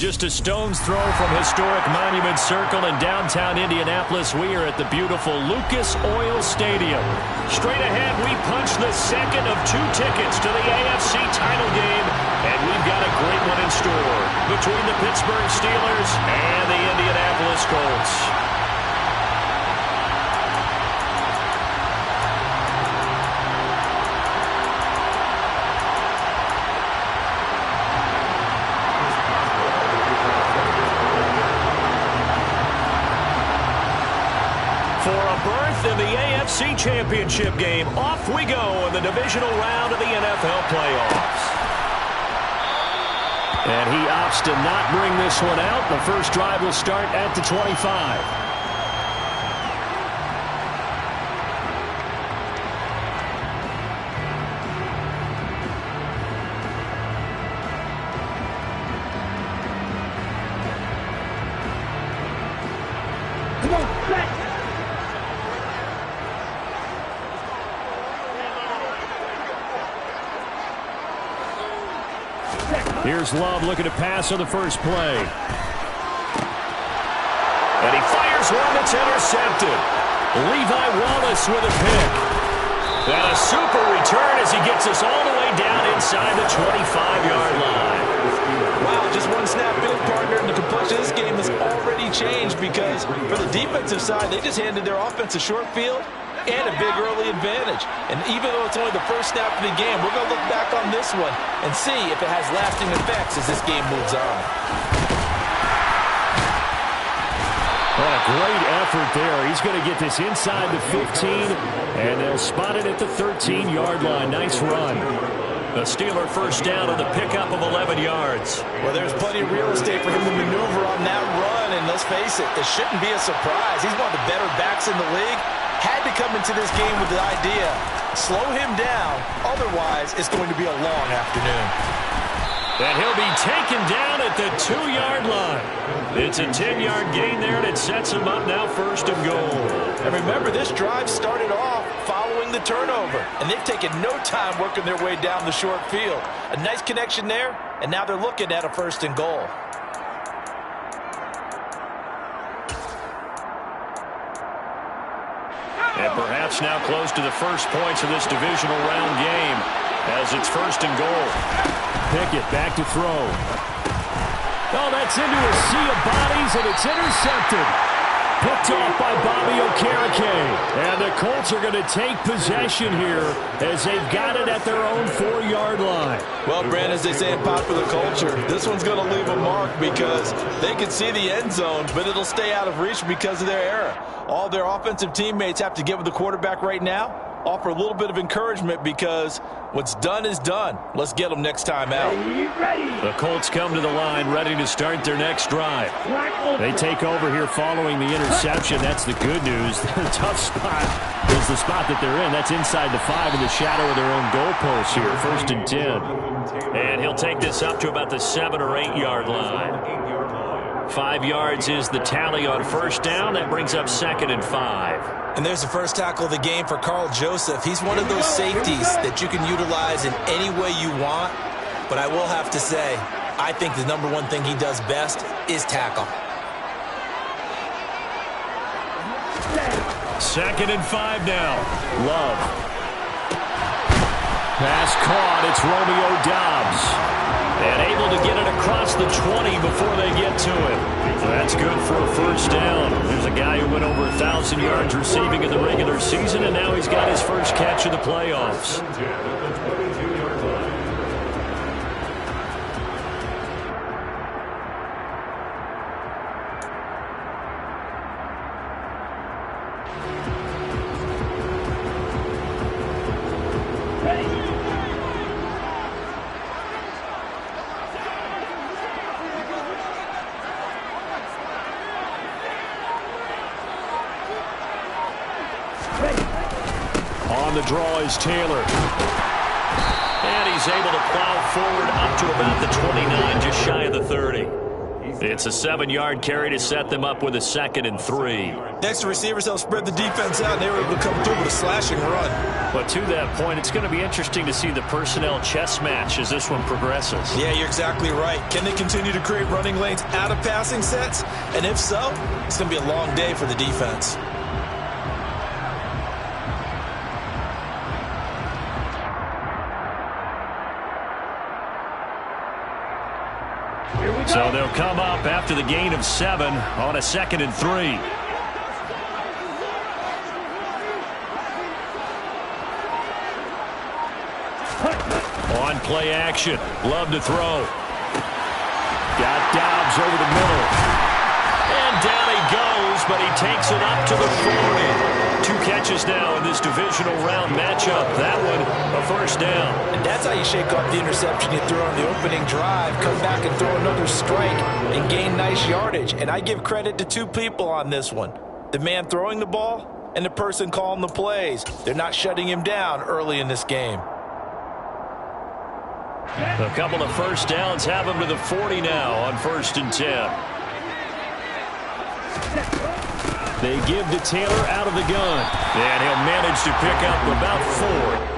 Just a stone's throw from historic Monument Circle in downtown Indianapolis. We are at the beautiful Lucas Oil Stadium. Straight ahead, we punch the second of 2 tickets to the AFC title game, and we've got a great one in store between the Pittsburgh Steelers and the Indianapolis Colts. In the AFC Championship game, off we go in the divisional round of the NFL playoffs. And he opts to not bring this one out. The first drive will start at the 25. Here's Love looking to pass on the first play. And he fires one that's intercepted. Levi Wallace with a pick. And a super return as he gets us all the way down inside the 25-yard line. Wow, just one snap in, partner, and the complexion of this game has already changed because for the defensive side, they just handed their offense a short field and a big early advantage. And even though it's only the first snap of the game, we're going to look back on this one and see if it has lasting effects as this game moves on. What a great effort there. He's going to get this inside the 15, and they'll spot it at the 13-yard line. Nice run. The Steeler first down on the pickup of 11 yards. Well, there's plenty of real estate for him to maneuver on that run, and let's face it, this shouldn't be a surprise. He's one of the better backs in the league. Had to come into this game with the idea, slow him down, otherwise it's going to be a long afternoon. And he'll be taken down at the 2-yard line. It's a 10-yard gain there, and it sets him up now first and goal. And remember, this drive started off following the turnover, and they've taken no time working their way down the short field. A nice connection there, and now they're looking at a first and goal. And perhaps now close to the first points of this divisional round game as it's first and goal. Pickett back to throw. Oh, that's into a sea of bodies, and it's intercepted. Picked off by Bobby Okereke. And the Colts are going to take possession here as they've got it at their own 4-yard line. Well, Brand, as they say in popular culture, this one's going to leave a mark because they can see the end zone, but it'll stay out of reach because of their error. All their offensive teammates have to get with the quarterback right now, offer a little bit of encouragement because what's done is done. Let's get them next time out. The Colts come to the line ready to start their next drive. They take over here following the interception. That's the good news. The tough spot is the spot that they're in. That's inside the 5 in the shadow of their own goalposts here. First and 10. And he'll take this up to about the 7 or 8 yard line. 5 yards is the tally on first down. That brings up 2nd and 5. And there's the first tackle of the game for Carl Joseph. He's one of those safeties that you can utilize in any way you want. But I will have to say, I think the number one thing he does best is tackle. 2nd and 5 now. Love. Pass caught. It's Romeo Doubs. And able to get it across the 20 before they get to it. That's good for a first down. There's a guy who went over 1,000 yards receiving in the regular season, and now he's got his first catch of the playoffs. the draw is Taylor. And he's able to plow forward up to about the 29, just shy of the 30. It's a 7-yard carry to set them up with a 2nd and 3. Next, the receivers help spread the defense out, and they were able to come through with a slashing run. But to that point, it's going to be interesting to see the personnel chess match as this one progresses. Yeah, you're exactly right. Can they continue to create running lanes out of passing sets? And if so, it's going to be a long day for the defense. So they'll come up after the gain of 7 on a 2nd and 3. On play action. Love to throw. Got Dobbs over the middle. And down he goes, but he takes it up to the 40. 2 catches now in this divisional round matchup. That one, a first down. And that's how you shake off the interception you threw on the opening drive. Come back and throw another strike and gain nice yardage. And I give credit to 2 people on this one. The man throwing the ball and the person calling the plays. They're not shutting him down early in this game. A couple of first downs have him to the 40 now on 1st and 10. They give to Taylor out of the gun. And he'll manage to pick up about 4.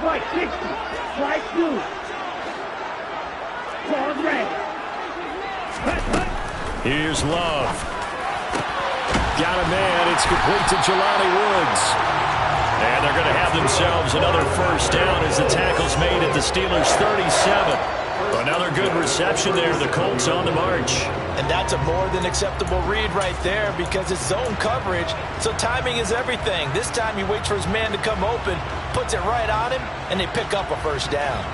Strike 60. Strike 2. Pause red. Here's Love. Got a man. It's complete to Jelani Woods. And they're going to have themselves another first down as the tackle's made at the Steelers' 37. Another good reception there. The Colts on the march. And that's a more than acceptable read right there because it's zone coverage, so timing is everything. This time he waits for his man to come open, puts it right on him, and they pick up a first down.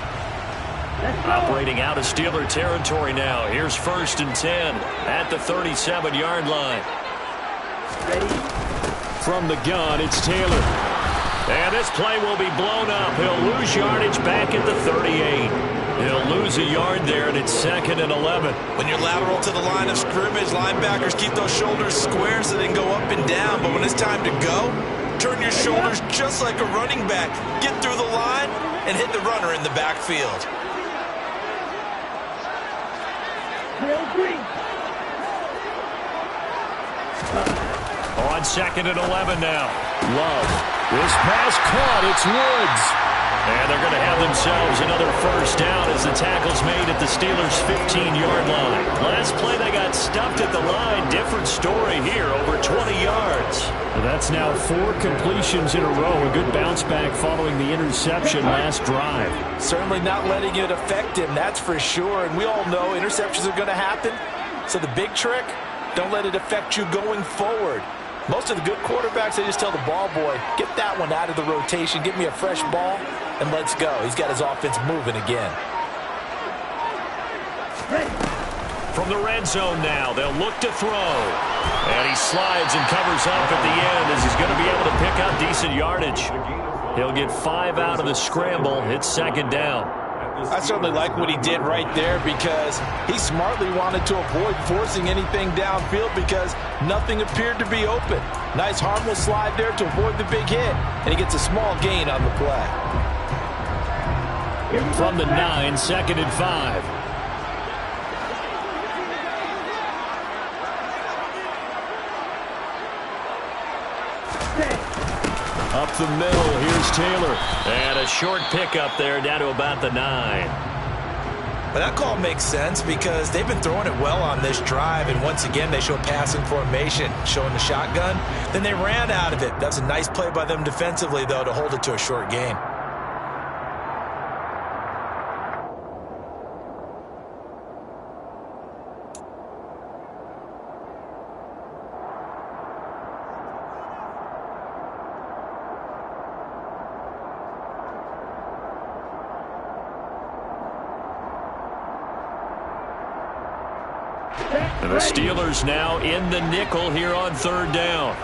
Operating out of Steeler territory now. Here's 1st and 10 at the 37-yard line. From the gun, it's Taylor. And this play will be blown up. He'll lose yardage back at the 38. He'll lose a yard there, and it's 2nd and 11. When you're lateral to the line of scrimmage, linebackers keep those shoulders square so they can go up and down. But when it's time to go, turn your shoulders just like a running back. Get through the line and hit the runner in the backfield. On 2nd and 11 now. Love. This pass caught. It's Woods. And they're going to have themselves another first down as the tackle's made at the Steelers' 15-yard line. Last play, they got stuffed at the line. Different story here, over 20 yards. Well, that's now 4 completions in a row. A good bounce back following the interception last drive. Certainly not letting it affect him, that's for sure. And we all know interceptions are going to happen. So the big trick, don't let it affect you going forward. Most of the good quarterbacks, they just tell the ball boy, get that one out of the rotation, give me a fresh ball, and let's go. He's got his offense moving again. From the red zone now, they'll look to throw. And he slides and covers up at the end as he's going to be able to pick up decent yardage. He'll get 5 out of the scramble. It's 2nd down. I certainly like what he did right there because he smartly wanted to avoid forcing anything downfield because nothing appeared to be open. Nice harmless slide there to avoid the big hit, and he gets a small gain on the play. From the 9, 2nd and 5. Up the middle, here's Taylor. And a short pickup there down to about the 9. But that call makes sense because they've been throwing it well on this drive, and once again they show passing formation, showing the shotgun. Then they ran out of it. That's a nice play by them defensively, though, to hold it to a short gain. And the Steelers now in the nickel here on 3rd down.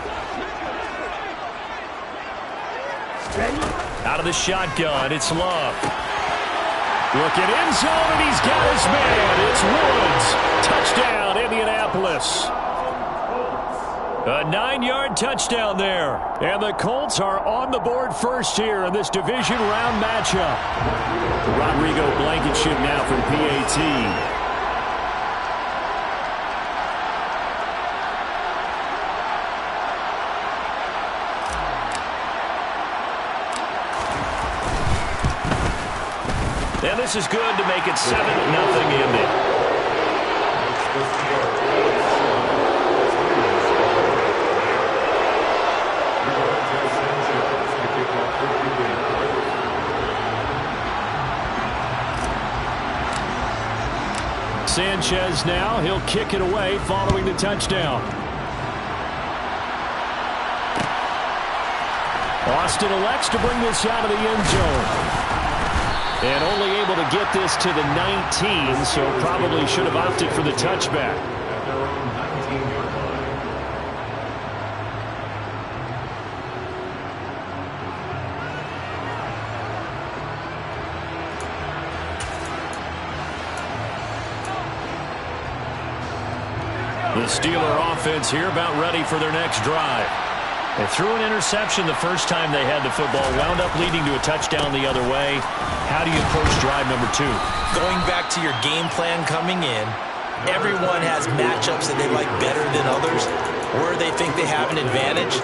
Out of the shotgun, it's Love. Looking end zone, and he's got his man. It's Woods. Touchdown, Indianapolis. A 9-yard touchdown there. And the Colts are on the board first here in this division round matchup. Rodrigo Blankenship now from PAT. And this is good to make it 7-0 Indy. Sanchez now, he'll kick it away following the touchdown. Austin elects to bring this out of the end zone. And only able to get this to the 19, so probably should have opted for the touchback. The Steeler offense here about ready for their next drive. They threw an interception the first time they had the football, wound up leading to a touchdown the other way. How do you approach drive number 2? Going back to your game plan coming in, everyone has matchups that they like better than others, where they think they have an advantage.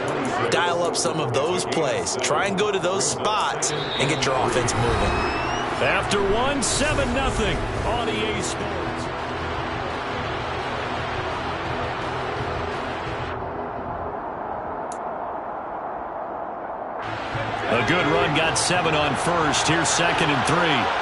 dial up some of those plays. Try and go to those spots and get your offense moving. After one, 7-0 on EA Sports. A good run, got 7 on first. Here's 2nd and 3.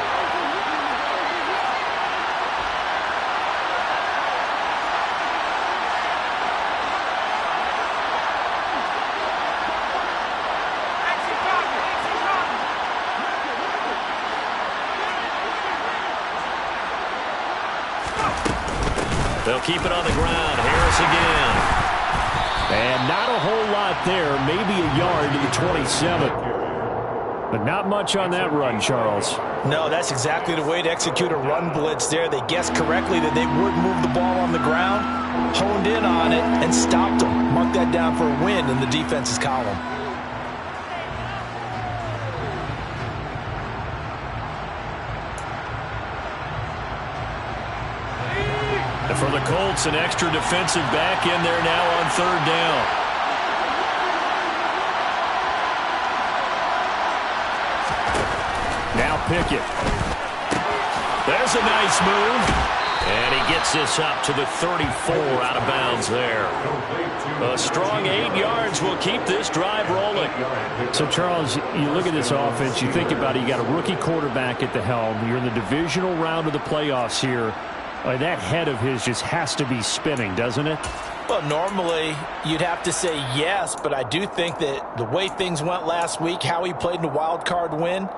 They'll keep it on the ground. Harris again. And not a whole lot there. Maybe a yard to the 27. But not much on that run, Charles. No, that's exactly the way to execute a run blitz there. They guessed correctly that they would move the ball on the ground, honed in on it, and stopped them. Mark that down for a win in the defense's column. And for the Colts, an extra defensive back in there now on 3rd down. Now Pickett. There's a nice move. And he gets this up to the 34 out of bounds there. A strong 8 yards will keep this drive rolling. So, Charles, you look at this offense, you think about it, you got a rookie quarterback at the helm. You're in the divisional round of the playoffs here. That head of his just has to be spinning, doesn't it? Well, normally you'd have to say yes, but I do think that the way things went last week, how he played in the wild card win,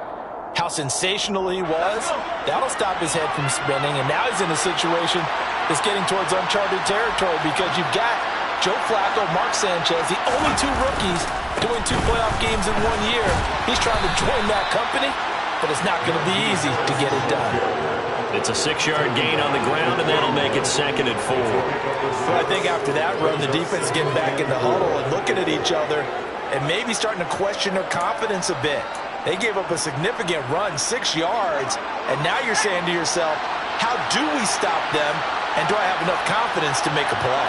how sensational he was, that'll stop his head from spinning. And now he's in a situation that's getting towards uncharted territory because you've got Joe Flacco, Mark Sanchez, the only 2 rookies doing 2 playoff games in 1 year. He's trying to join that company, but it's not going to be easy to get it done. It's a 6-yard gain on the ground, and that'll make it 2nd and 4. Well, I think after that run, the defense is getting back in the huddle and looking at each other and maybe starting to question their confidence a bit. They gave up a significant run, 6 yards, and now you're saying to yourself, how do we stop them, and do I have enough confidence to make a play?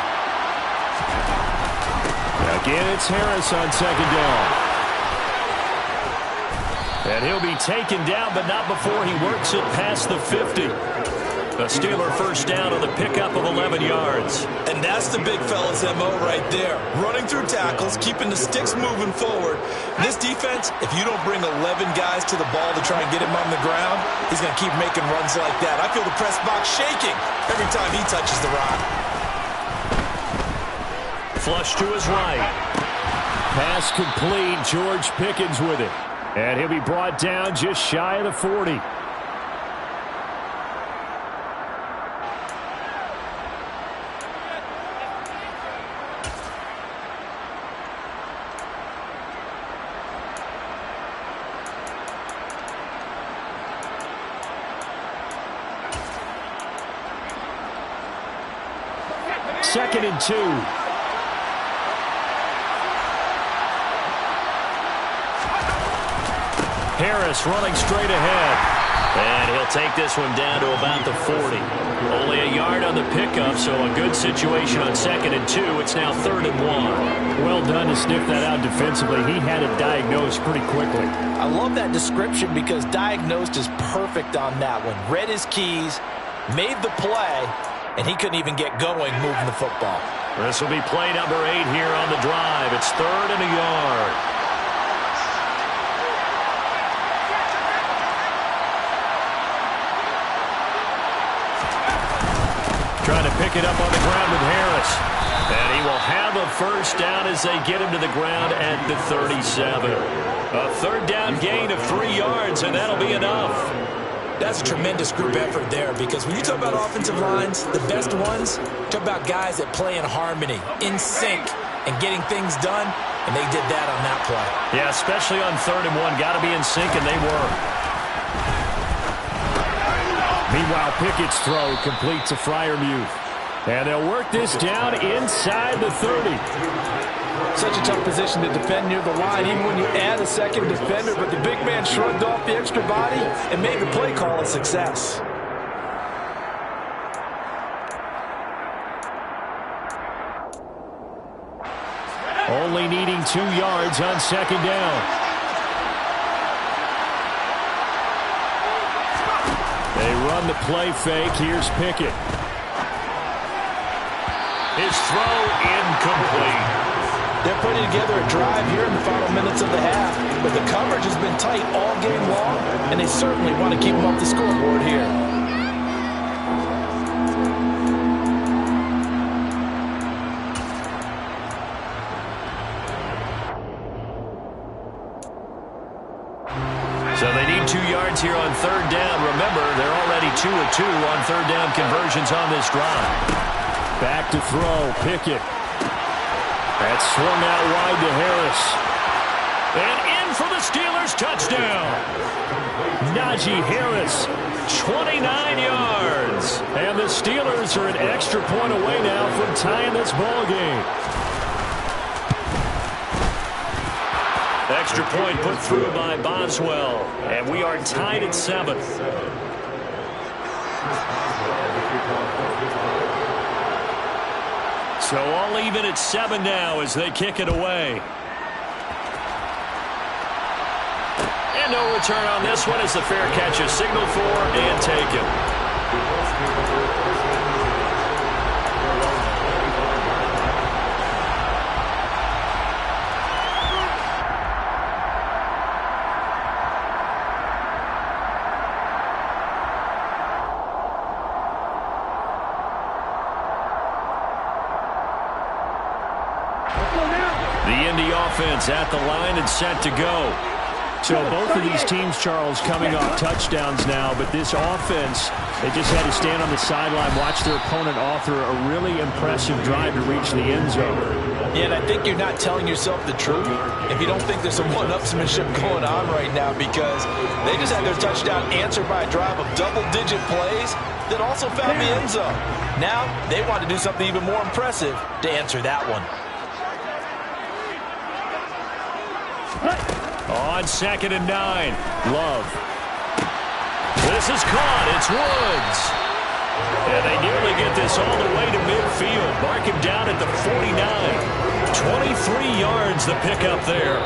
Again, it's Harris on 2nd down. And he'll be taken down, but not before he works it past the 50. A Steeler first down on the pickup of 11 yards. And that's the big fella's MO right there. Running through tackles, keeping the sticks moving forward. This defense, if you don't bring 11 guys to the ball to try and get him on the ground, he's going to keep making runs like that. I feel the press box shaking every time he touches the rock. Flush to his right. Pass complete. George Pickens with it. And he'll be brought down just shy of the 40. Second and 2. Harris running straight ahead. And he'll take this one down to about the 40. Only a yard on the pickup, so a good situation on 2nd and 2. It's now 3rd and 1. Well done to sniff that out defensively. He had it diagnosed pretty quickly. I love that description because diagnosed is perfect on that one. Read his keys, made the play, and he couldn't even get going moving the football. This will be play number 8 here on the drive. It's 3rd and a yard. Trying to pick it up on the ground with Harris. And he will have a first down as they get him to the ground at the 37. A 3rd down gain of 3 yards, and that'll be enough. That's a tremendous group effort there because when you talk about offensive lines, the best ones, talk about guys that play in harmony, in sync, and getting things done, and they did that on that play. Yeah, especially on 3rd and 1. Got to be in sync, and they were. Meanwhile, Pickett's throw completes a Freiermuth. And they'll work this down inside the 30. Such a tough position to defend near the line, even when you add a second defender, but the big man shrugged off the extra body and made the play call a success. Only needing 2 yards on second down. They run the play fake. Here's Pickett. His throw incomplete. They're putting together a drive here in the final minutes of the half, but the coverage has been tight all game long, and they certainly want to keep them off the scoreboard here. So they need 2 yards here on third down. Remember, they're already 2 of 2 on third down conversions on this drive. Back to throw, Pickett. That's swung out wide to Harris. And in for the Steelers touchdown. Najee Harris, 29 yards. And the Steelers are an extra point away now from tying this ball game. Extra point put through by Boswell. And we are tied at 7. So all even at 7 now as they kick it away. And no return on this one as the fair catch is signaled for and taken. Offense at the line and set to go. So both of these teams, Charles, coming off touchdowns now, but this offense, they just had to stand on the sideline, watch their opponent author a really impressive drive to reach the end zone. Yeah, and I think you're not telling yourself the truth if you don't think there's some one-upsmanship going on right now, because they just had their touchdown answered by a drive of double-digit plays that also found the end zone. Now they want to do something even more impressive to answer that one. On 2nd and 9, Love. This is caught. It's Woods. And they nearly get this all the way to midfield. Mark him down at the 49. 23 yards the pickup there.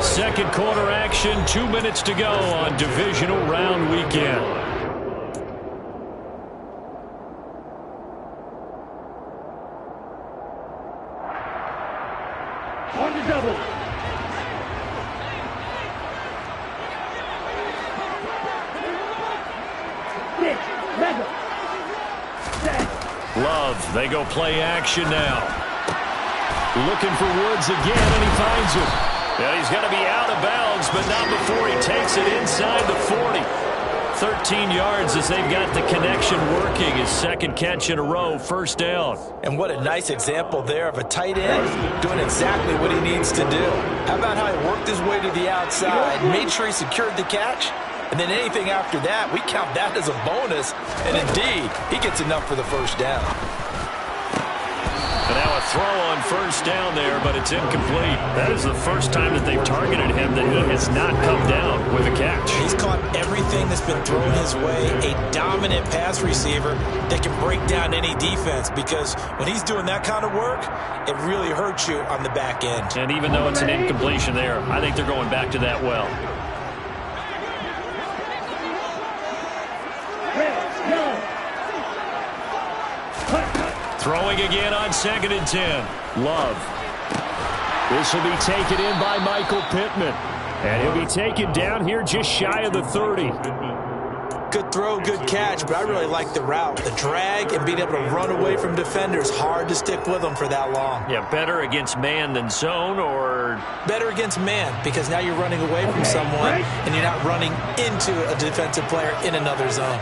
Second quarter action, 2 minutes to go on divisional round weekend. On the double. Love, they go play action now. Looking for Woods again, and he finds him. Yeah, he's going to be out of bounds, but not before he takes it inside the 40. 13 yards as they've got the connection working. His second catch in a row, first down. And what a nice example there of a tight end doing exactly what he needs to do. How about how he worked his way to the outside, made sure he secured the catch, and then anything after that, we count that as a bonus. And indeed, he gets enough for the first down. And now a throw on first down there, but it's incomplete. That is the first time that they've targeted him that he has not come down with a catch. He's caught everything that's been thrown his way. A dominant pass receiver that can break down any defense, because when he's doing that kind of work, it really hurts you on the back end. And even though it's an incompletion there, I think they're going back to that well. Throwing again on 2nd and 10. Love. This will be taken in by Michael Pittman. And he'll be taken down here just shy of the 30. Good throw, good catch, but I really like the route. The drag and being able to run away from defenders, hard to stick with them for that long. Yeah, better against man than zone, or? Better against man, because now you're running away from someone and you're not running into a defensive player in another zone.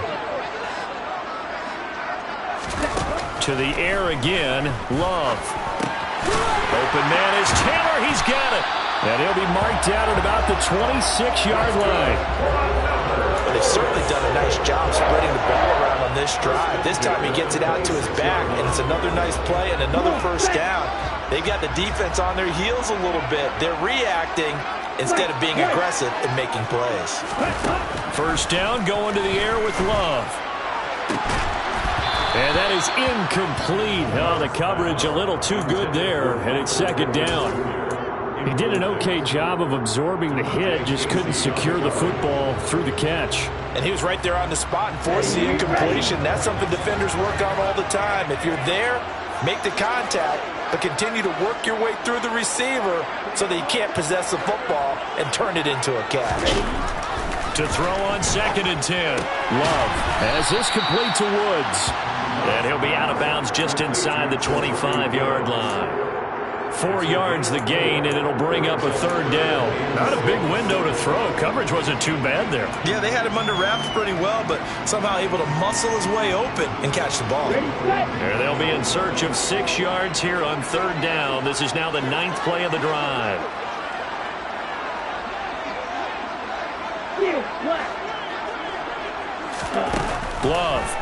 To the air again, Love. Open man is Taylor, he's got it. And he'll be marked out at about the 26-yard line. Well, they've certainly done a nice job spreading the ball around on this drive. This time he gets it out to his back, and it's another nice play and another first down. They've got the defense on their heels a little bit. They're reacting instead of being aggressive and making plays. First down, going to the air with Love. And that is incomplete. Oh, the coverage a little too good there, and it's second down. He did an okay job of absorbing the hit, just couldn't secure the football through the catch. And he was right there on the spot and forced the incompletion. That's something defenders work on all the time. If you're there, make the contact, but continue to work your way through the receiver so that you can't possess the football and turn it into a catch. To throw on 2nd and 10. Love has this complete to Woods. And he'll be out of bounds just inside the 25-yard line. 4 yards the gain, and it'll bring up a 3rd down. Not a big window to throw. Coverage wasn't too bad there. Yeah, they had him under wraps pretty well, but somehow able to muscle his way open and catch the ball. There they'll be in search of 6 yards here on 3rd down. This is now the 9th play of the drive. Love.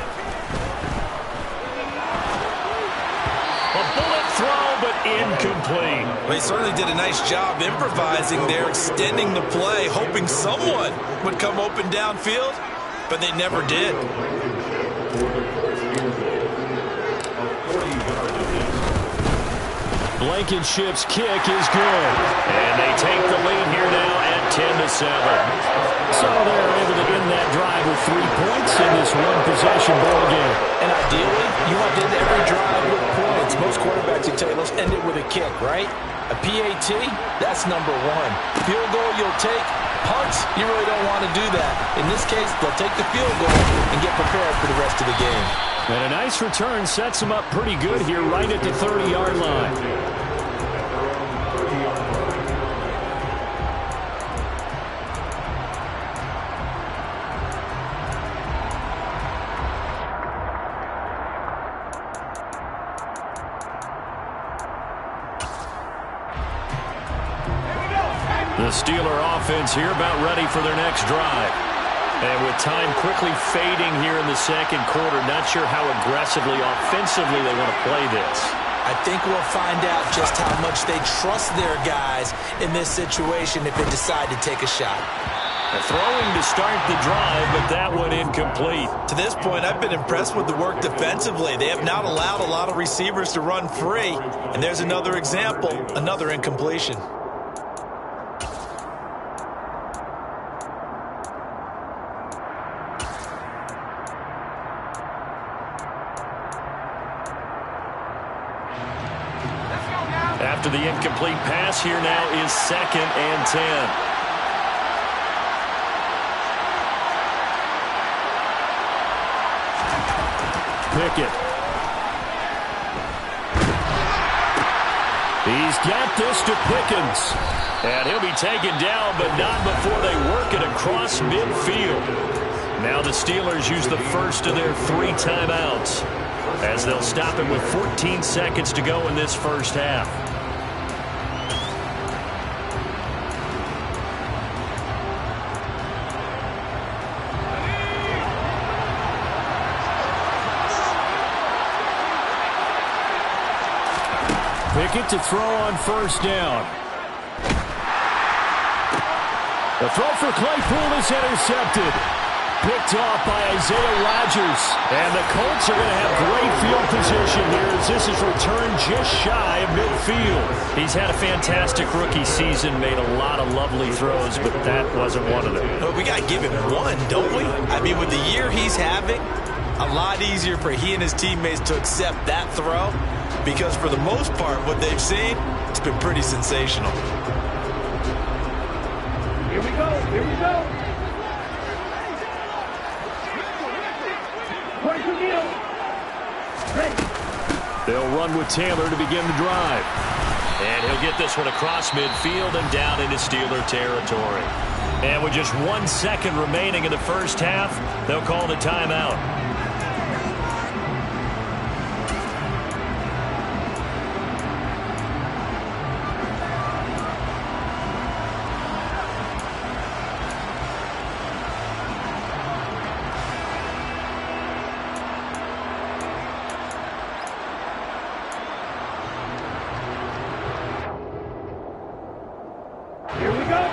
A bullet throw, but incomplete. Well, he certainly did a nice job improvising there, extending the play, hoping someone would come open downfield, but they never did. Blankenship's kick is good. And they take the lead here now at 10-7. So they're able to end that drive with 3 points in this one-possession ball game. And ideally, you want to end every drive with points. Most quarterbacks would tell you, let's end it with a kick, right? A PAT, that's number 1. Field goal you'll take. Punts, you really don't want to do that. In this case, they'll take the field goal and get prepared for the rest of the game. And a nice return sets them up pretty good here right at the 30-yard line. The Steeler offense here about ready for their next drive. And with time quickly fading here in the second quarter, not sure how aggressively, offensively they want to play this. I think we'll find out just how much they trust their guys in this situation if they decide to take a shot. Throwing to start the drive, but that one incomplete. To this point, I've been impressed with the work defensively. They have not allowed a lot of receivers to run free. And there's another example, another incompletion. After the incomplete pass, here now is 2nd and 10. Pickett. He's got this to Pickens. And he'll be taken down, but not before they work it across midfield. Now the Steelers use the first of their 3 timeouts, as they'll stop him with 14 seconds to go in this first half. Pickett to throw on first down. The throw for Claypool is intercepted. Picked off by Isaiah Rodgers. And the Colts are going to have great field position here as this is returned just shy of midfield. He's had a fantastic rookie season, made a lot of lovely throws, but that wasn't one of them. Well, we got to give him one, don't we? I mean, with the year he's having, a lot easier for he and his teammates to accept that throw, because for the most part, what they've seen, it's been pretty sensational. Here we go. Here we go. They'll run with Taylor to begin the drive. And he'll get this one across midfield and down into Steeler territory. And with just 1 second remaining in the first half, they'll call the timeout. Here we go.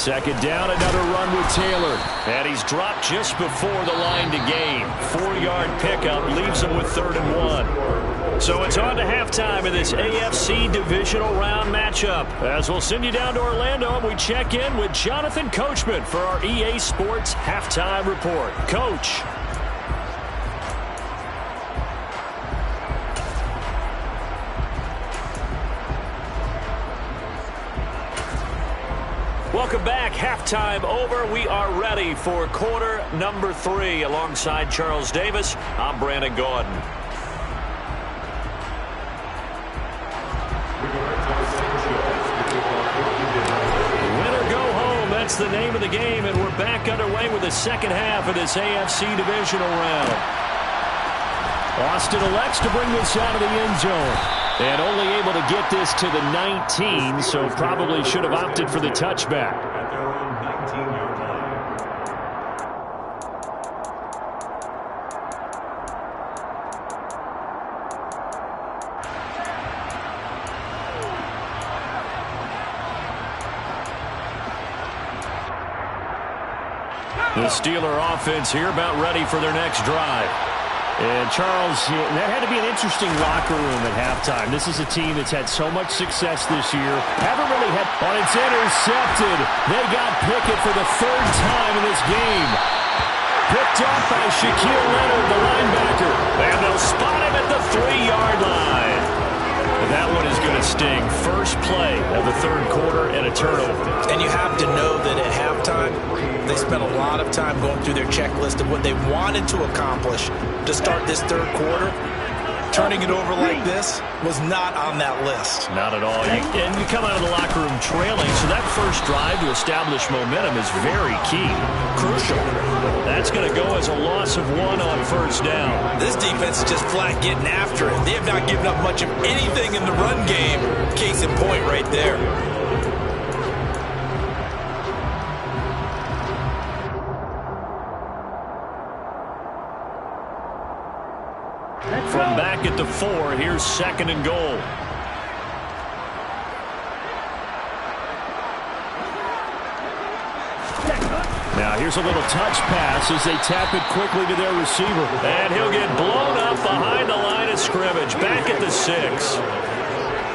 Second down, another run with Taylor. And he's dropped just before the line to gain. 4-yard pickup leaves him with 3rd and 1. So it's on to halftime in this AFC divisional round matchup. As we'll send you down to Orlando, and we check in with Jonathan Coachman for our EA Sports Halftime Report. Coach. Welcome back. Halftime over. We are ready for quarter number 3. Alongside Charles Davis, I'm Brandon Gaudin. Win or go home, that's the name of the game, and we're back underway with the second half of this AFC divisional round. Austin elects to bring this out of the end zone. And only able to get this to the 19, so probably should have opted for the touchback. At their own 19-yard line. The Steeler offense here about ready for their next drive. And, Charles, that had to be an interesting locker room at halftime. This is a team that's had so much success this year. Haven't really had... Oh, it's intercepted. They got Pickett for the 3rd time in this game. Picked up by Shaquille Leonard, the linebacker. And they'll spot him at the 3-yard line. That one is going to sting. First play of the 3rd quarter and a turnover. And you have to know that at halftime, they spent a lot of time going through their checklist of what they wanted to accomplish to start this 3rd quarter. Turning it over like this was not on that list. Not at all. And you come out of the locker room trailing, so that first drive to establish momentum is very key. Crucial. That's going to go as a loss of 1 on 1st down. This defense is just flat getting after it. They have not given up much of anything in the run game. Case in point right there. From back at the 4, here's 2nd and goal. Now here's a little touch pass as they tap it quickly to their receiver. And he'll get blown up behind the line of scrimmage. Back at the 6.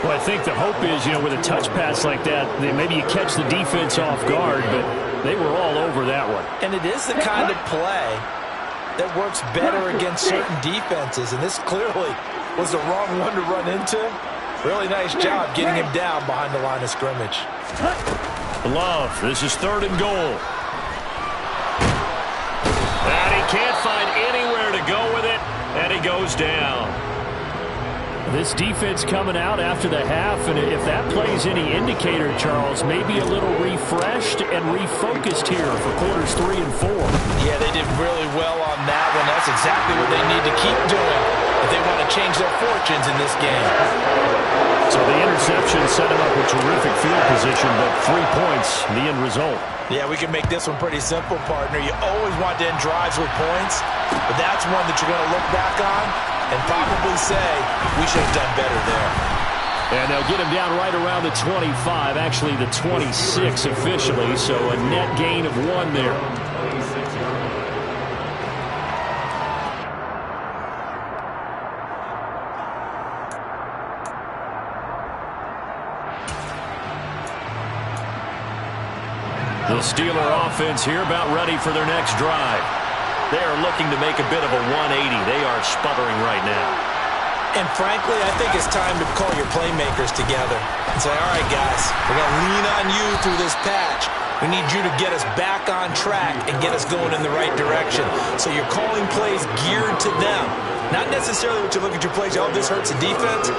Well, I think the hope is, with a touch pass like that, maybe you catch the defense off guard, but they were all over that one. And it is the kind of play that works better against certain defenses, and this clearly was the wrong one to run into. Really nice job getting him down behind the line of scrimmage. Love, this is 3rd and goal. And he can't find anywhere to go with it, and he goes down. This defense coming out after the half, and if that plays any indicator, Charles, maybe a little refreshed and refocused here for quarters 3 and 4. Yeah, they did really well on that one. That's exactly what they need to keep doing if they want to change their fortunes in this game. So the interception set him up with terrific field position, but 3 points, the end result. Yeah, we can make this one pretty simple, partner. You always want to end drives with points, but that's one that you're going to look back on and probably say, we should have done better there. And they'll get him down right around the 25, actually the 26 officially, so a net gain of 1 there. The Steeler offense here about ready for their next drive. They are looking to make a bit of a 180. They are sputtering right now. And frankly, I think it's time to call your playmakers together and say, all right, guys, we're going to lean on you through this patch. We need you to get us back on track and get us going in the right direction. So you're calling plays geared to them. Not necessarily what you look at your plays, oh, this hurts the defense.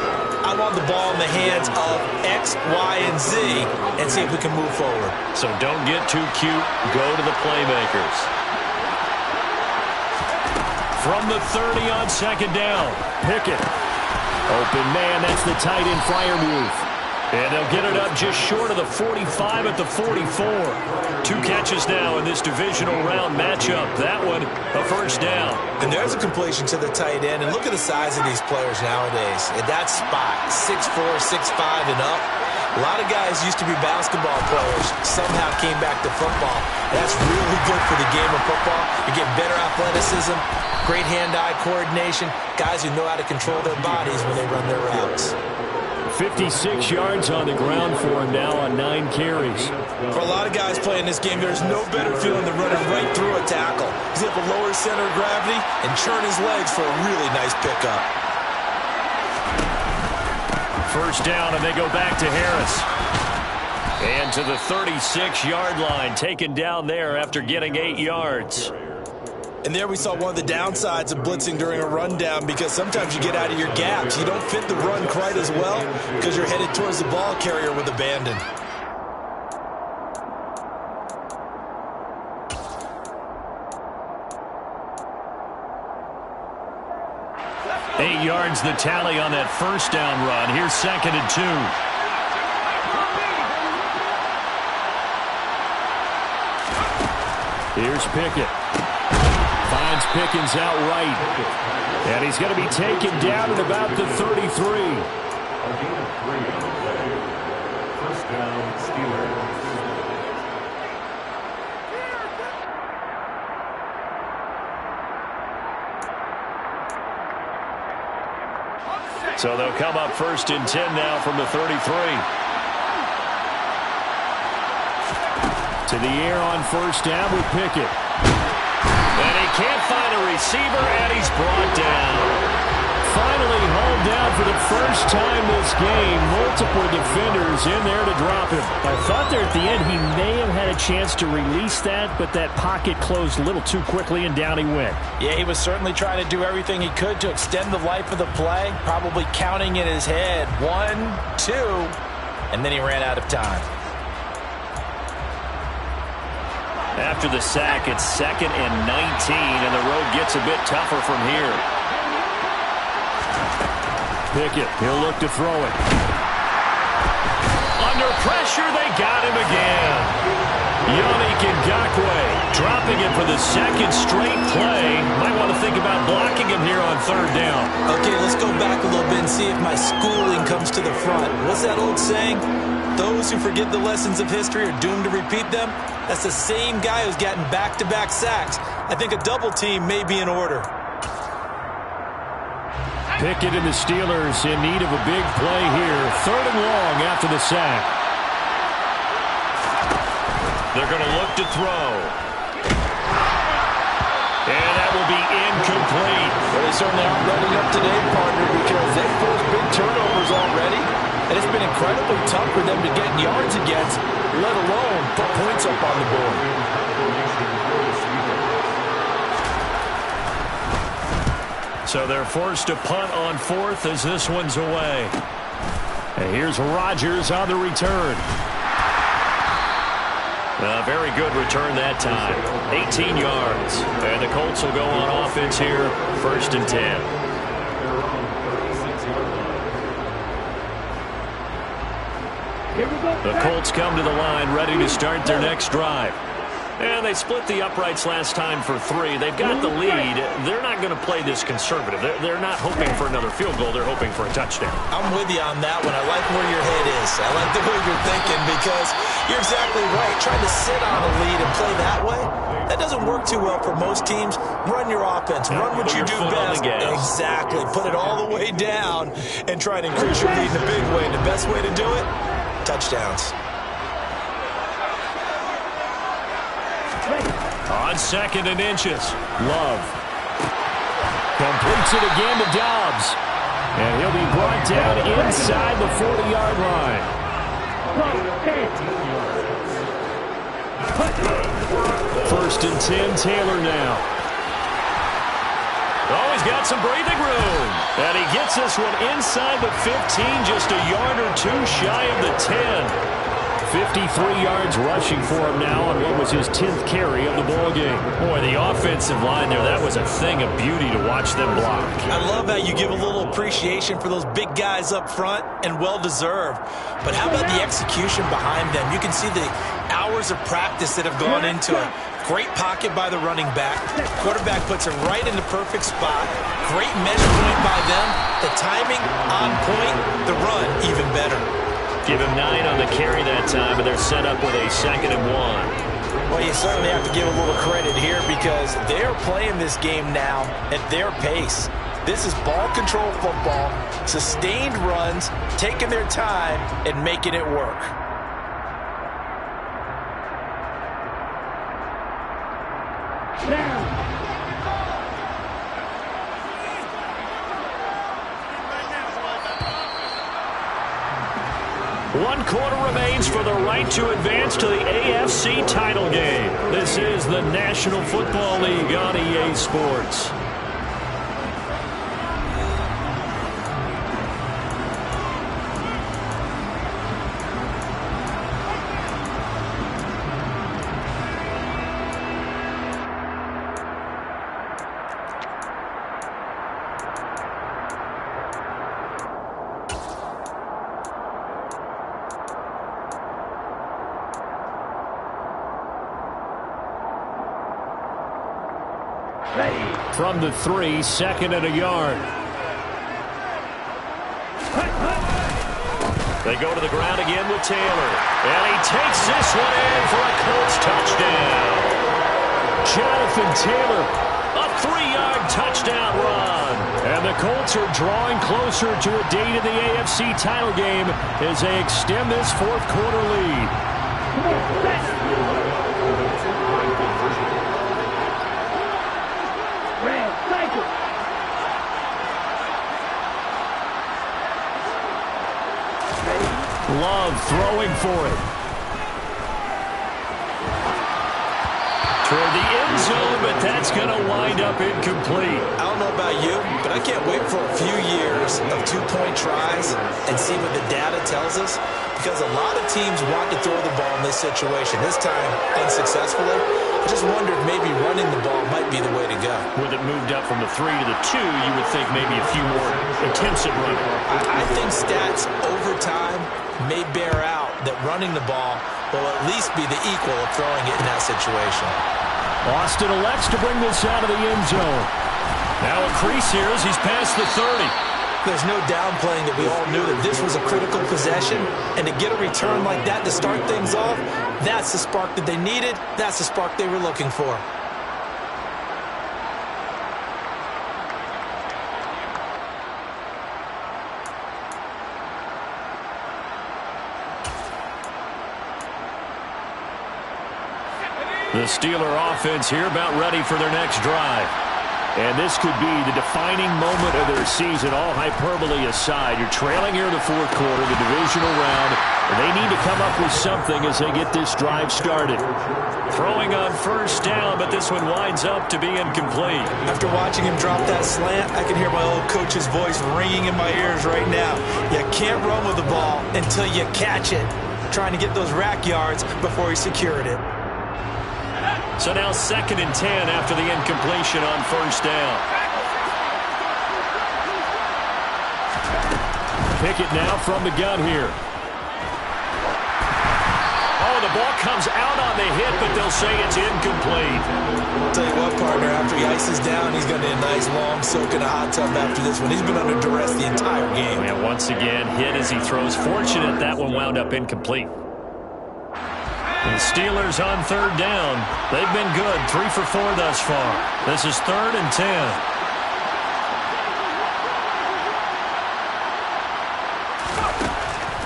I want the ball in the hands of X, Y, and Z and see if we can move forward. So don't get too cute. Go to the playmakers. From the 30 on 2nd down, Pickett. Open man, that's the tight end flyer move. And they'll get it up just short of the 45 at the 44. 2 catches now in this divisional round matchup. That one, a first down. And there's a completion to the tight end. And look at the size of these players nowadays. At that spot, 6'4", 6'5", and up. A lot of guys used to be basketball players, somehow came back to football. That's really good for the game of football. You get better athleticism, great hand-eye coordination, guys who know how to control their bodies when they run their routes. 56 yards on the ground for him now on 9 carries. For a lot of guys playing this game, there's no better feeling than running right through a tackle. He's able to lower his center of gravity and churn his legs for a really nice pickup. First down, and they go back to Harris. And to the 36-yard line, taken down there after getting 8 yards. And there we saw one of the downsides of blitzing during a rundown, because sometimes you get out of your gaps. You don't fit the run quite as well because you're headed towards the ball carrier with abandon. Eight yards the tally on that first down run. Here's 2nd and 2. Here's Pickett. Finds Pickens out right. And he's going to be taken down at about the 33. First down, Steelers. So they'll come up 1st and 10 now from the 33. To the air on first down with Pickett. And he can't find a receiver, and he's brought down. Finally hauled down for the first time this game. Multiple defenders in there to drop him. I thought there at the end he may have had a chance to release that, but that pocket closed a little too quickly, and down he went. Yeah, he was certainly trying to do everything he could to extend the life of the play, probably counting in his head 1, 2, and then he ran out of time. After the sack, it's 2nd and 19, and the road gets a bit tougher from here. Pickett, he'll look to throw it. Under pressure, they got him again. Yannick Ngakoue dropping it for the 2nd straight play. Might want to think about blocking him here on 3rd down. Okay, let's go back a little bit and see if my schooling comes to the front. What's that old saying? Those who forget the lessons of history are doomed to repeat them. That's the same guy who's gotten back-to-back sacks. I think a double team may be in order. Pickett and the Steelers in need of a big play here. 3rd and long after the sack. They're going to look to throw. And that will be incomplete. Well, they certainly aren't letting up today, partner, because they've forced big turnovers already. And it's been incredibly tough for them to get yards against, let alone put points up on the board. So they're forced to punt on 4th as this one's away. And here's Rodgers on the return. A very good return that time. 18 yards. And the Colts will go on offense here, 1st and 10. The Colts come to the line ready to start their next drive. And they split the uprights last time for 3. They've got the lead. They're not going to play this conservative. They're not hoping for another field goal. They're hoping for a touchdown. I'm with you on that one. I like where your head is. I like the way you're thinking, because you're exactly right. Trying to sit on a lead and play that way, that doesn't work too well for most teams. Run your offense. Run what you do best. Exactly. Put it all the way down and try and increase your lead in a big way. And the best way to do it, touchdowns. On 2nd and inches, Love completes it again to Dobbs. And he'll be brought down inside the 40-yard line. 1st and 10, Taylor now. Oh, he's got some breathing room. And he gets this one inside the 15, just a yard or two shy of the 10. 53 yards rushing for him now on what was his 10th carry of the ball game. Boy, the offensive line there, that was a thing of beauty to watch them block. I love how you give a little appreciation for those big guys up front, and well-deserved. But how about the execution behind them? You can see the hours of practice that have gone into it. Great pocket by the running back. Quarterback puts it right in the perfect spot. Great mesh point by them. The timing on point. The run even better. Give him 9 on the carry that time, and they're set up with a 2nd and 1. Well, you certainly have to give a little credit here because they're playing this game now at their pace. This is ball control football, sustained runs, taking their time, and making it work. Down. One quarter remains for the right to advance to the AFC title game. This is the National Football League on EA Sports. From the 3, 2nd and a yard. They go to the ground again with Taylor. And he takes this one in for a Colts touchdown. Jonathan Taylor, a 3-yard touchdown run. And the Colts are drawing closer to a date in the AFC title game as they extend this 4th quarter lead. Love throwing for it. Toward the end zone, but that's going to wind up incomplete. I don't know about you, but I can't wait for a few years of 2-point tries and see what the data tells us, because a lot of teams want to throw the ball in this situation. This time, unsuccessfully. I just wondered maybe running the ball might be the way to go. With it moved up from the 3 to the 2, you would think maybe a few more attempts at running. I think stats over time may bear out that running the ball will at least be the equal of throwing it in that situation. Austin elects to bring this out of the end zone. Now a crease here as he's past the 30. There's no downplaying that we all knew that this was a critical possession, and to get a return like that to start things off, that's the spark that they needed. That's the spark they were looking for. The Steeler offense here about ready for their next drive. And this could be the defining moment of their season, all hyperbole aside. You're trailing here in the 4th quarter, the divisional round, and they need to come up with something as they get this drive started. Throwing on 1st down, but this one winds up to be incomplete. After watching him drop that slant, I can hear my old coach's voice ringing in my ears right now. You can't run with the ball until you catch it. Trying to get those rack yards before he secured it. So now 2nd and 10 after the incompletion on 1st down. Pickett now from the gun here. Oh, the ball comes out on the hit, but they'll say it's incomplete. I'll tell you what, partner, after he ices down, he's going to need a nice long soak in a hot tub after this one. He's been under duress the entire game. And once again, hit as he throws. Fortunate that one wound up incomplete. The Steelers on 3rd down. They've been good, 3 for 4 thus far. This is 3rd and 10.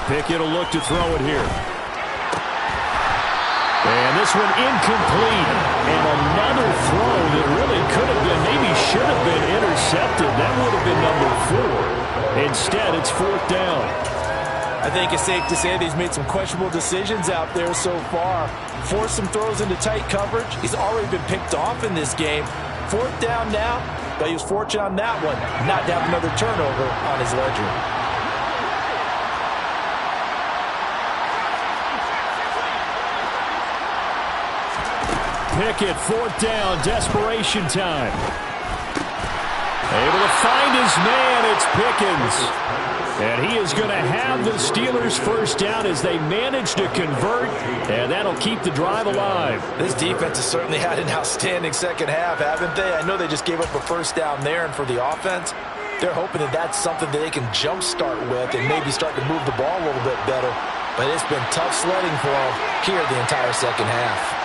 Pickett will look to throw it here. And this one incomplete. And another throw that really could have been, maybe should have been intercepted. That would have been number 4. Instead, it's 4th down. I think it's safe to say that he's made some questionable decisions out there so far. Forced some throws into tight coverage. He's already been picked off in this game. 4th down now, but he was fortunate on that one not to have another turnover on his ledger. Pickett, 4th down, desperation time. Able to find his man, it's Pickens. And he is going to have the Steelers' first down as they manage to convert, and that'll keep the drive alive. This defense has certainly had an outstanding second half, haven't they? I know they just gave up a first down there, and for the offense, they're hoping that that's something that they can jumpstart with and maybe start to move the ball a little bit better. But it's been tough sledding for them here the entire second half.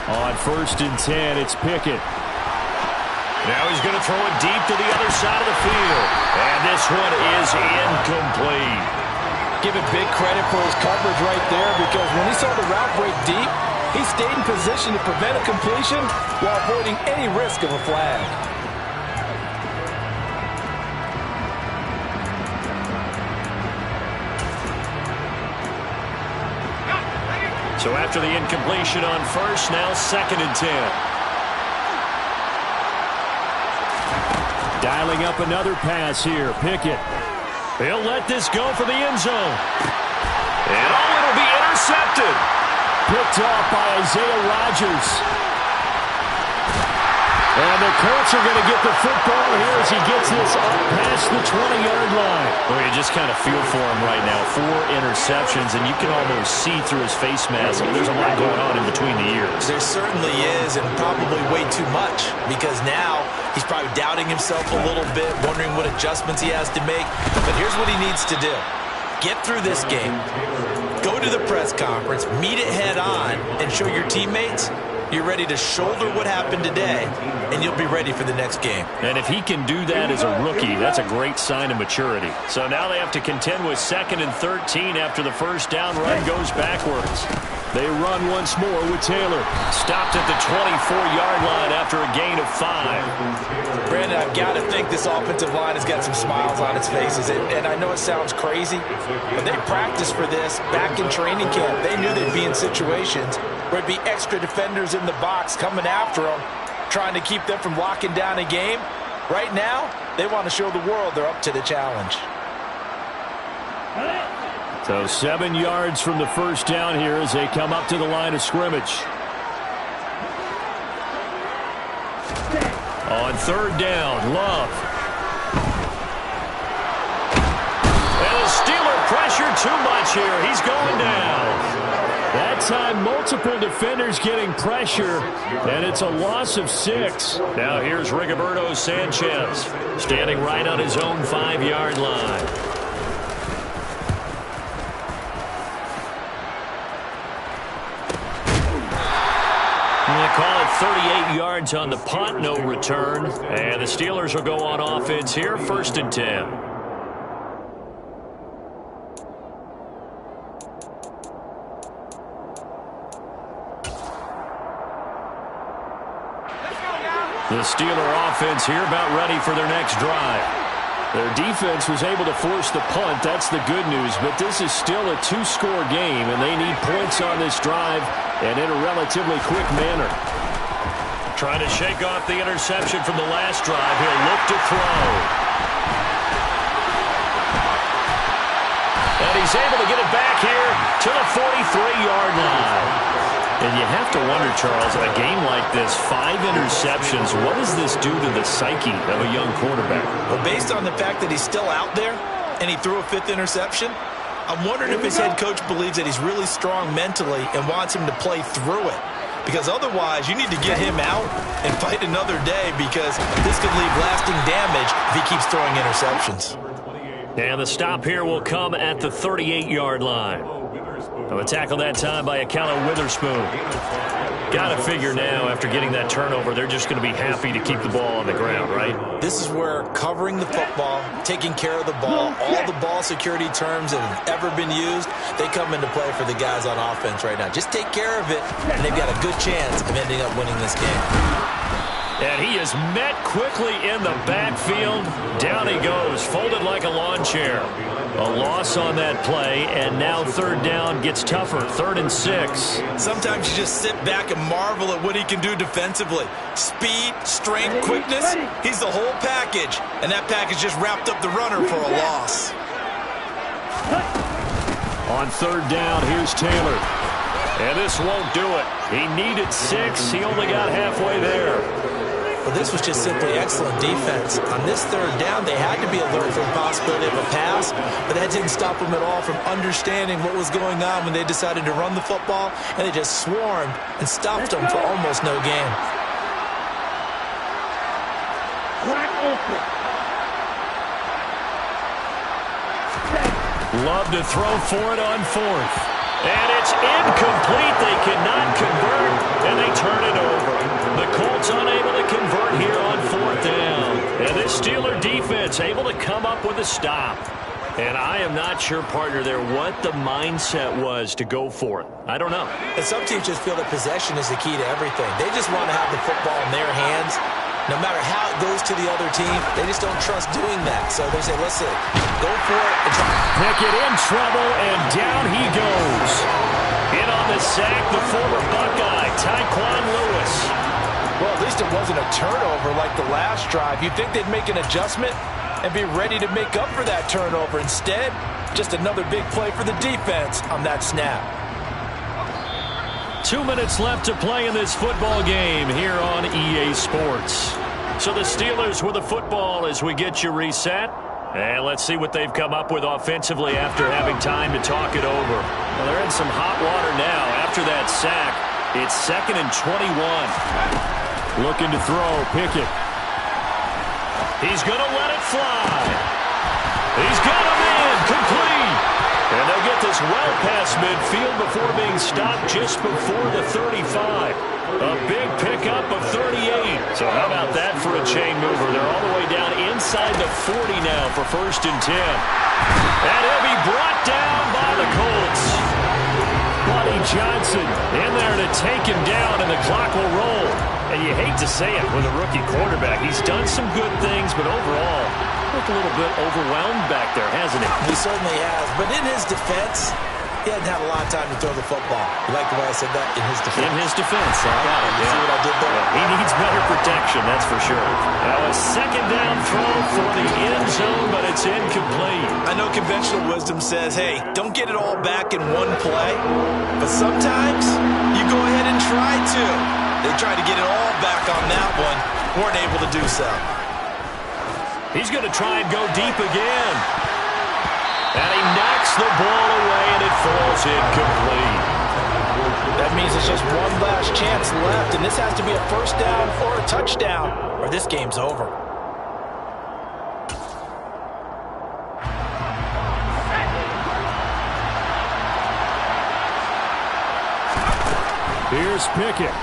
On 1st and 10, it's Pickett. Now he's going to throw it deep to the other side of the field. And this one is incomplete. Give it big credit for his coverage right there, because when he saw the route break deep, he stayed in position to prevent a completion while avoiding any risk of a flag. So after the incompletion on 1st, now 2nd and 10. Dialing up another pass here. Pickett. He'll let this go for the end zone. And it'll be intercepted. Picked off by Isaiah Rodgers. And the Colts are going to get the football here as he gets this up past the 20-yard line. Well, you just kind of feel for him right now. 4 interceptions, and you can almost see through his face mask. There's a lot going on in between the ears. There certainly is, and probably way too much, because now he's probably doubting himself a little bit, wondering what adjustments he has to make. But here's what he needs to do. Get through this game, go to the press conference, meet it head on, and show your teammates you're ready to shoulder what happened today, and you'll be ready for the next game. And if he can do that as a rookie, that's a great sign of maturity. So now they have to contend with 2nd and 13 after the first down run goes backwards. They run once more with Taylor. Stopped at the 24-yard line after a gain of 5. Brandon, I've got to think this offensive line has got some smiles on its faces. And I know it sounds crazy, but they practiced for this back in training camp. They knew they'd be in situations where it'd be extra defenders in the box coming after them, trying to keep them from locking down a game. Right now, they want to show the world they're up to the challenge. So 7 yards from the first down here as they come up to the line of scrimmage. On 3rd down, Love. And the Steeler pressure too much here. He's going down. That time, multiple defenders getting pressure, and it's a loss of 6. Now here's Rigoberto Sanchez, standing right on his own 5-yard line. They call it 38 yards on the punt, no return. And the Steelers will go on offense here, 1st and 10. The Steeler offense here about ready for their next drive. Their defense was able to force the punt. That's the good news. But this is still a 2-score game, and they need points on this drive and in a relatively quick manner. Trying to shake off the interception from the last drive. He'll look to throw. And he's able to get it back here to the 43-yard line. And you have to wonder, Charles, a game like this, 5 interceptions, what does this do to the psyche of a young quarterback? Well, based on the fact that he's still out there and he threw a 5th interception, I'm wondering if his head coach believes that he's really strong mentally and wants him to play through it. Because otherwise, you need to get him out and fight another day, because this could leave lasting damage if he keeps throwing interceptions. And the stop here will come at the 38-yard line. A tackle that time by Akala Witherspoon. Got to figure now, after getting that turnover, they're just going to be happy to keep the ball on the ground, right? This is where covering the football, taking care of the ball, all the ball security terms that have ever been used, they come into play for the guys on offense right now. Just take care of it, and they've got a good chance of ending up winning this game. And he is met quickly in the backfield. Down he goes, folded like a lawn chair. A loss on that play, and now 3rd down gets tougher, 3rd and 6. Sometimes you just sit back and marvel at what he can do defensively. Speed, strength, quickness, he's the whole package. And that package just wrapped up the runner for a loss. On third down, here's Taylor. And this won't do it. He needed 6. He only got halfway there. Well, this was just simply excellent defense. On this third down, they had to be alert for the possibility of a pass, but that didn't stop them at all from understanding what was going on when they decided to run the football, and they just swarmed and stopped them for almost no gain. Love to throw for it on fourth. And it's incomplete. They cannot convert, and they turn it over. The Colts unable to convert here on fourth down. And this Steeler defense able to come up with a stop. And I am not sure, partner, there what the mindset was to go for it. I don't know. And some teams just feel that possession is the key to everything. They just want to have the football in their hands. No matter how it goes to the other team, they just don't trust doing that. So they say, listen, go for it. And try. Pickett in trouble, and down he goes. In on the sack, the former Buckeye, Tyquan Lewis. Well, at least it wasn't a turnover like the last drive. You'd think they'd make an adjustment and be ready to make up for that turnover. Instead, just another big play for the defense on that snap. 2 minutes left to play in this football game here on EA Sports. So the Steelers with the football as we get you reset. And let's see what they've come up with offensively after having time to talk it over. Well, they're in some hot water now. After that sack, it's 2nd and 21. Looking to throw, Pickett. He's going to let it fly. He's got him in, complete. And they'll get this well past midfield before being stopped just before the 35. A big pickup of 38. So how about that for a chain mover? They're all the way down inside the 40 now for 1st and 10. And he'll be brought down by the Colts. Buddy Johnson in there to take him down, and the clock will roll. And you hate to say it with a rookie quarterback. He's done some good things, but overall, looked a little bit overwhelmed back there, hasn't he? He certainly has. But in his defense, he hadn't had a lot of time to throw the football. You like the way I said that? In his defense. In his defense. I got it. You see what I did there? He needs better protection, that's for sure. Now a 2nd down throw for the end zone, but it's incomplete. I know conventional wisdom says, hey, don't get it all back in one play. But sometimes you go ahead and try to. They tried to get it all back on that one. Weren't able to do so. He's going to try and go deep again. And he knocks the ball away, and it falls incomplete. That means it's just one last chance left, and this has to be a 1st down or a touchdown, or this game's over. Here's Pickett.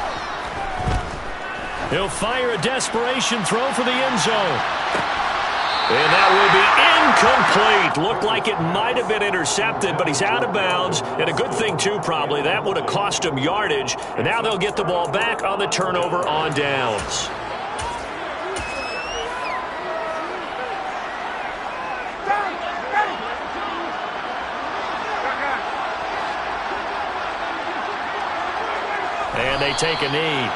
He'll fire a desperation throw for the end zone. And that will be incomplete. Looked like it might have been intercepted, but he's out of bounds. And a good thing, too, probably. That would have cost him yardage. And now they'll get the ball back on the turnover on downs. And they take a knee.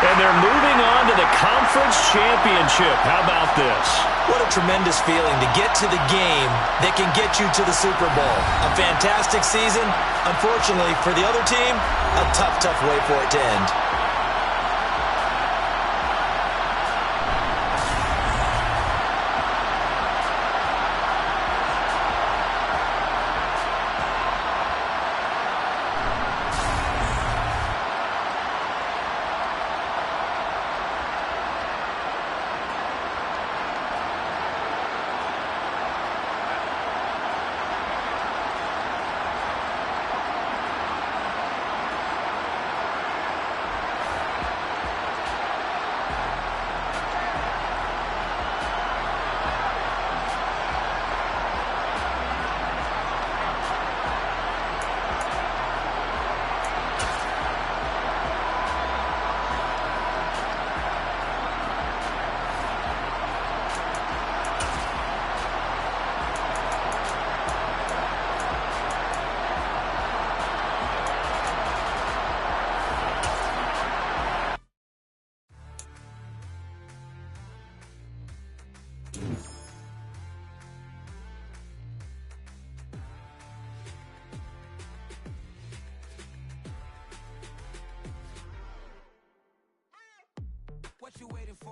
And they're moving on to the conference championship. How about this? What a tremendous feeling to get to the game that can get you to the Super Bowl. A fantastic season. Unfortunately, for the other team, a tough, tough way for it to end.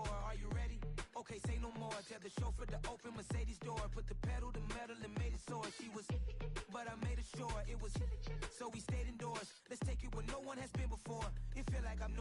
for. Are you ready? Okay, say no more. Tell the chauffeur to open Mercedes door. Put the pedal to metal and made it soar. She was, but I made it sure it was. So we stayed indoors. Let's take it where no one has been before. It feel like I'm